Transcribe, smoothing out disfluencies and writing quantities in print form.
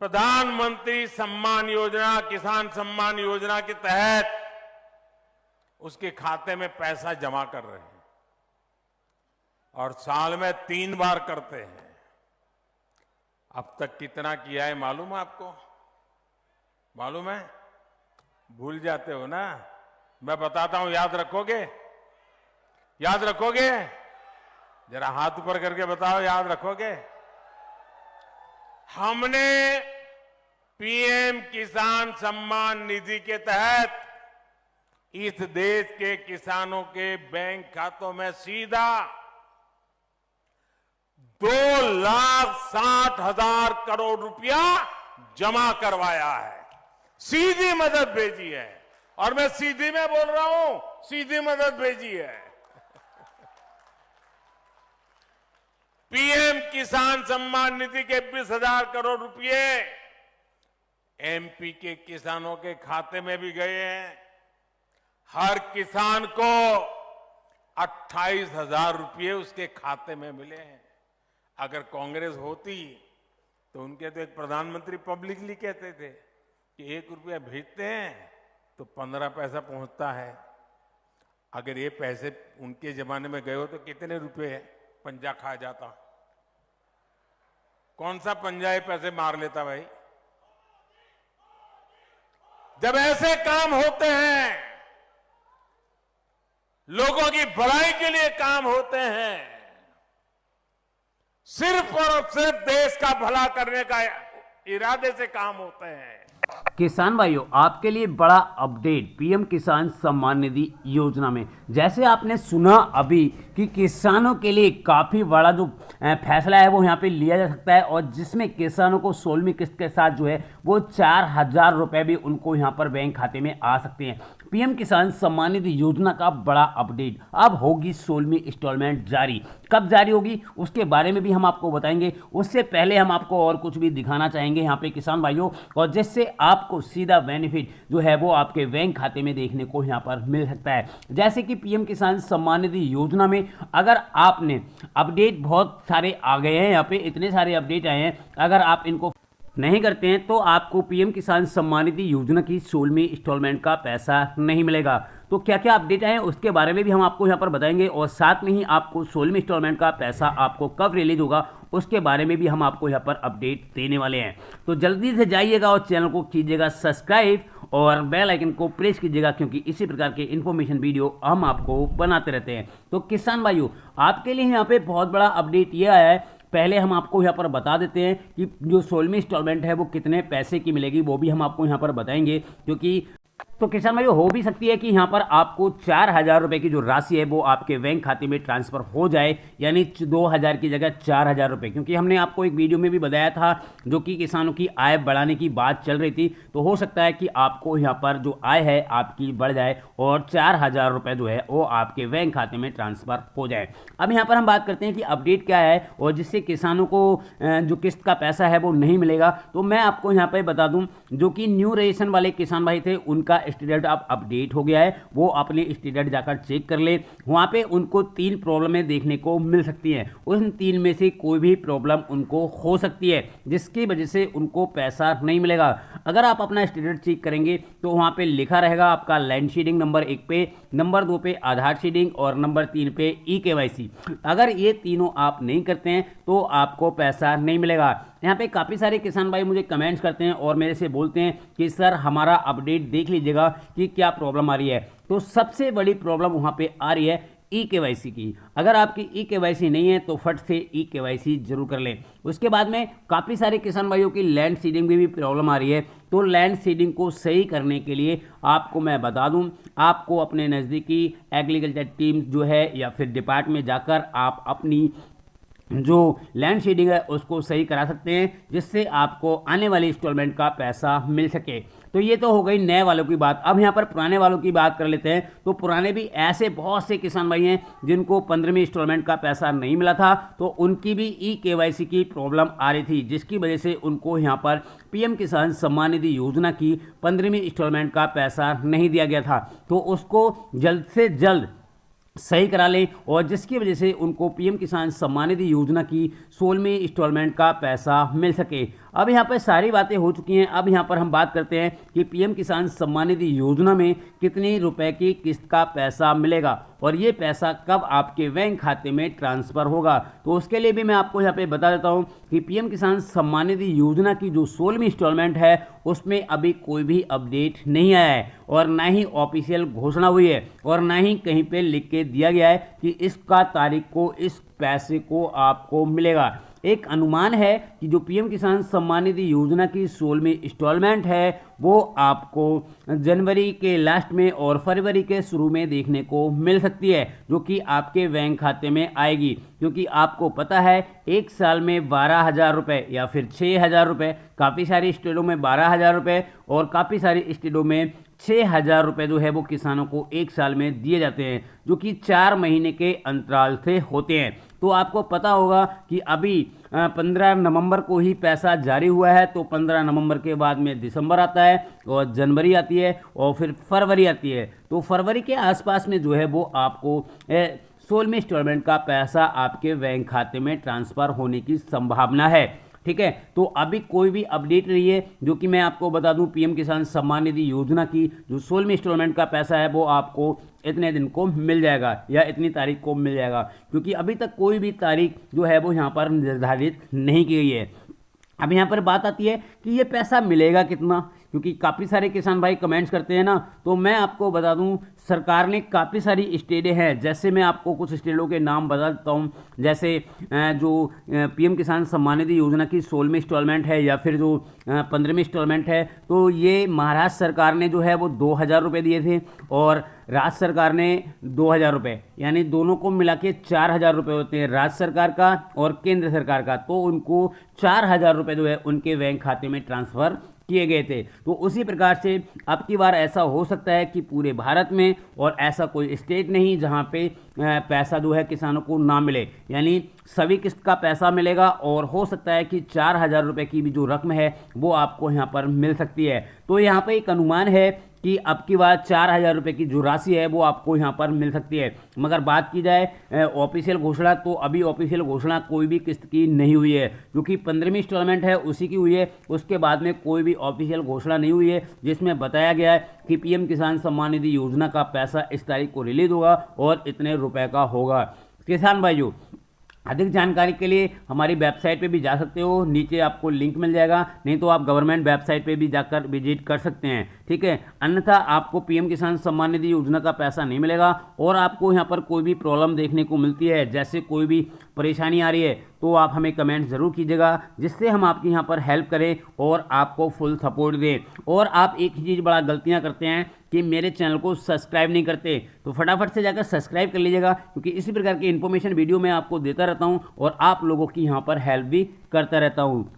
प्रधानमंत्री सम्मान योजना, किसान सम्मान योजना के तहत उसके खाते में पैसा जमा कर रहे हैं और साल में 3 बार करते हैं। अब तक कितना किया है मालूम है आपको? मालूम है? भूल जाते हो ना? मैं बताता हूं, याद रखोगे? याद रखोगे? जरा हाथ ऊपर करके बताओ, याद रखोगे? हमने पीएम किसान सम्मान निधि के तहत इस देश के किसानों के बैंक खातों में सीधा 2,60,000 करोड़ रुपया जमा करवाया है। सीधी मदद भेजी है, और मैं सीधी में बोल रहा हूं, सीधी मदद भेजी है। पीएम किसान सम्मान निधि के 20,000 करोड़ रुपए एमपी के किसानों के खाते में भी गए हैं। हर किसान को 28,000 रुपये उसके खाते में मिले हैं। अगर कांग्रेस होती तो उनके तो एक प्रधानमंत्री पब्लिकली कहते थे कि 1 रुपया भेजते हैं तो 15 पैसा पहुंचता है। अगर ये पैसे उनके जमाने में गए हो तो कितने रुपए पंजा खा जाता? कौन सा पंजा ये पैसे मार लेता भाई? जब ऐसे काम होते हैं, लोगों की भलाई के लिए काम होते हैं, सिर्फ और सिर्फ देश का भला करने का इरादे से काम होते हैं। किसान भाइयों, आपके लिए बड़ा अपडेट पीएम किसान सम्मान निधि योजना में। जैसे आपने सुना अभी कि किसानों के लिए काफ़ी बड़ा जो फैसला है वो यहाँ पे लिया जा सकता है, और जिसमें किसानों को 16वीं किस्त के साथ जो है वो 4,000 रुपये भी उनको यहाँ पर बैंक खाते में आ सकते हैं। पीएम किसान सम्मान निधि योजना का बड़ा अपडेट, अब होगी 16वीं इंस्टॉलमेंट जारी। कब जारी होगी उसके बारे में भी हम आपको बताएंगे। उससे पहले हम आपको और कुछ भी दिखाना चाहेंगे यहाँ पे किसान भाइयों, और जिससे आपको सीधा बेनिफिट जो है वो आपके बैंक खाते में देखने को यहाँ पर मिल सकता है। जैसे कि पीएम किसान सम्मान निधि योजना में अगर आपने अपडेट, बहुत सारे आ गए हैं यहाँ पे, इतने सारे अपडेट आए हैं, अगर आप इनको नहीं करते हैं तो आपको पीएम किसान सम्मान निधि योजना की 16वीं इंस्टॉलमेंट का पैसा नहीं मिलेगा। तो क्या क्या अपडेट आए हैं उसके बारे में भी हम आपको यहाँ पर बताएंगे, और साथ में ही आपको 16वीं इंस्टॉलमेंट का पैसा आपको कब रिलीज होगा उसके बारे में भी हम आपको यहाँ पर अपडेट देने वाले हैं। तो जल्दी से जाइएगा और चैनल को कीजिएगा सब्सक्राइब और बेल आइकन को प्रेस कीजिएगा, क्योंकि इसी प्रकार के इन्फॉर्मेशन वीडियो हम आपको बनाते रहते हैं। तो किसान भाइयों, आपके लिए यहाँ पे बहुत बड़ा अपडेट ये आया है। पहले हम आपको यहाँ पर बता देते हैं कि जो 16वीं इंस्टॉलमेंट है वो कितने पैसे की मिलेगी, वो भी हम आपको यहाँ पर बताएंगे। क्योंकि तो किसान भाइयों, हो भी सकती है कि यहाँ पर आपको 4,000 रुपये की जो राशि है वो आपके बैंक खाते में ट्रांसफर हो जाए, यानी 2,000 की जगह 4,000 रुपये। क्योंकि हमने आपको एक वीडियो में भी बताया था जो कि किसानों की आय बढ़ाने की बात चल रही थी, तो हो सकता है कि आपको यहाँ पर जो आय है आपकी बढ़ जाए और 4,000 रुपये जो है वो आपके बैंक खाते में ट्रांसफर हो जाए। अब यहाँ पर हम बात करते हैं कि अपडेट क्या है और जिससे किसानों को जो किस्त का पैसा है वो नहीं मिलेगा। तो मैं आपको यहाँ पर बता दूँ, जो कि न्यू रजिस्ट्रेशन वाले किसान भाई थे उनका स्टेटस अब अपडेट हो गया है, वो अपने स्टेटस जाकर चेक कर ले। वहां पे उनको 3 प्रॉब्लमें देखने को मिल सकती हैं। उन 3 में से कोई भी प्रॉब्लम उनको हो सकती है जिसकी वजह से उनको पैसा नहीं मिलेगा। अगर आप अपना स्टेटस चेक करेंगे तो वहां पे लिखा रहेगा आपका लैंड सीडिंग नंबर 1 पे, नंबर 2 पे आधार सीडिंग और नंबर 3 पे ई-केवाईसी। अगर ये तीनों आप नहीं करते हैं तो आपको पैसा नहीं मिलेगा। यहाँ पे काफ़ी सारे किसान भाई मुझे कमेंट्स करते हैं और मेरे से बोलते हैं कि सर हमारा अपडेट देख लीजिएगा कि क्या प्रॉब्लम आ रही है। तो सबसे बड़ी प्रॉब्लम वहाँ पे आ रही है ई-केवाईसी की। अगर आपकी ई-केवाईसी नहीं है तो फट से ई-केवाईसी जरूर कर लें। उसके बाद में काफ़ी सारे किसान भाइयों की लैंड सीडिंग में भी प्रॉब्लम आ रही है। तो लैंड सीडिंग को सही करने के लिए आपको मैं बता दूं, आपको अपने नज़दीकी एग्रीकल्चर टीम जो है या फिर डिपार्टमेंट जाकर आप अपनी जो लैंड सीडिंग है उसको सही करा सकते हैं, जिससे आपको आने वाली इंस्टॉलमेंट का पैसा मिल सके। तो ये तो हो गई नए वालों की बात। अब यहाँ पर पुराने वालों की बात कर लेते हैं। तो पुराने भी ऐसे बहुत से किसान भाई हैं जिनको 15वीं इंस्टॉलमेंट का पैसा नहीं मिला था, तो उनकी भी ई-केवाईसी की प्रॉब्लम आ रही थी, जिसकी वजह से उनको यहाँ पर पीएम किसान सम्मान निधि योजना की 15वीं इंस्टॉलमेंट का पैसा नहीं दिया गया था। तो उसको जल्द से जल्द सही करा लें, और जिसकी वजह से उनको पीएम किसान सम्मान निधि योजना की 16वीं इंस्टॉलमेंट का पैसा मिल सके। अब यहाँ पर सारी बातें हो चुकी हैं। अब यहाँ पर हम बात करते हैं कि पीएम किसान सम्मान निधि योजना में कितनी रुपए की किस्त का पैसा मिलेगा और ये पैसा कब आपके बैंक खाते में ट्रांसफ़र होगा। तो उसके लिए भी मैं आपको यहाँ पे बता देता हूँ कि पीएम किसान सम्मान निधि योजना की जो 16वीं इंस्टॉलमेंट है उसमें अभी कोई भी अपडेट नहीं आया है और ना ही ऑफिशियल घोषणा हुई है और ना ही कहीं पे लिख के दिया गया है कि इसका तारीख को इस पैसे को आपको मिलेगा। एक अनुमान है कि जो पीएम किसान सम्मान निधि योजना की 16वीं इंस्टॉलमेंट है वो आपको जनवरी के लास्ट में और फरवरी के शुरू में देखने को मिल सकती है, जो कि आपके बैंक खाते में आएगी। क्योंकि आपको पता है एक साल में 12,000 रुपये या फिर 6,000 रुपये, काफ़ी सारी स्टेटों में 12,000 रुपये और काफ़ी सारी स्टेटों में 6,000 रुपये जो है वो किसानों को एक साल में दिए जाते हैं, जो कि 4 महीने के अंतराल से होते हैं। तो आपको पता होगा कि अभी 15 नवंबर को ही पैसा जारी हुआ है, तो 15 नवंबर के बाद में दिसंबर आता है और जनवरी आती है और फिर फरवरी आती है। तो फरवरी के आसपास में जो है वो आपको 16वीं इंस्टॉलमेंट का पैसा आपके बैंक खाते में ट्रांसफ़र होने की संभावना है। ठीक है, तो अभी कोई भी अपडेट नहीं है। जो कि मैं आपको बता दूं, पीएम किसान सम्मान निधि योजना की जो 16वीं इंस्टॉलमेंट का पैसा है वो आपको इतने दिन को मिल जाएगा या इतनी तारीख को मिल जाएगा, क्योंकि अभी तक कोई भी तारीख जो है वो यहाँ पर निर्धारित नहीं की गई है। अब यहाँ पर बात आती है कि ये पैसा मिलेगा कितना, क्योंकि काफ़ी सारे किसान भाई कमेंट्स करते हैं ना। तो मैं आपको बता दूं, सरकार ने काफ़ी सारी स्टेटें हैं, जैसे मैं आपको कुछ स्टेटों के नाम बता देता हूं। जैसे जो पीएम किसान सम्मान निधि योजना की 16वीं इंस्टॉलमेंट है या फिर जो 15वीं इंस्टॉलमेंट है, तो ये महाराष्ट्र सरकार ने जो है वो 2,000 रुपये दिए थे और राज्य सरकार ने 2,000 रुपये, यानी दोनों को मिला के 4,000 रुपये होते हैं राज्य सरकार का और केंद्र सरकार का। तो उनको 4,000 रुपये जो है उनके बैंक खाते में ट्रांसफ़र किए गए थे। तो उसी प्रकार से अब की बार ऐसा हो सकता है कि पूरे भारत में और ऐसा कोई स्टेट नहीं जहां पे पैसा जो है किसानों को ना मिले, यानी सभी किस्त का पैसा मिलेगा और हो सकता है कि 4,000 रुपये की भी जो रकम है वो आपको यहाँ पर मिल सकती है। तो यहाँ पर एक अनुमान है कि अब की बार 4,000 रुपये की जो राशि है वो आपको यहाँ पर मिल सकती है। मगर बात की जाए ऑफिशियल घोषणा, तो अभी ऑफिशियल घोषणा कोई भी किस्त की नहीं हुई है, जो कि 15वीं इंस्टॉलमेंट है उसी की हुई है। उसके बाद में कोई भी ऑफिशियल घोषणा नहीं हुई है जिसमें बताया गया है कि पीएम किसान सम्मान निधि योजना का पैसा इस तारीख को रिलीज होगा और इतने रुपए का होगा। किसान भाइयों, अधिक जानकारी के लिए हमारी वेबसाइट पे भी जा सकते हो, नीचे आपको लिंक मिल जाएगा, नहीं तो आप गवर्नमेंट वेबसाइट पे भी जाकर विजिट कर सकते हैं। ठीक है, अन्यथा आपको पीएम किसान सम्मान निधि योजना का पैसा नहीं मिलेगा और आपको यहाँ पर कोई भी प्रॉब्लम देखने को मिलती है, जैसे कोई भी परेशानी आ रही है, तो आप हमें कमेंट ज़रूर कीजिएगा, जिससे हम आपकी यहाँ पर हेल्प करें और आपको फुल सपोर्ट दें। और आप एक ही चीज़ बड़ा गलतियाँ करते हैं कि मेरे चैनल को सब्सक्राइब नहीं करते, तो फटाफट से जाकर सब्सक्राइब कर लीजिएगा, क्योंकि इसी प्रकार की इन्फॉर्मेशन वीडियो मैं आपको देता रहता हूँ और आप लोगों की यहाँ पर हेल्प भी करता रहता हूँ।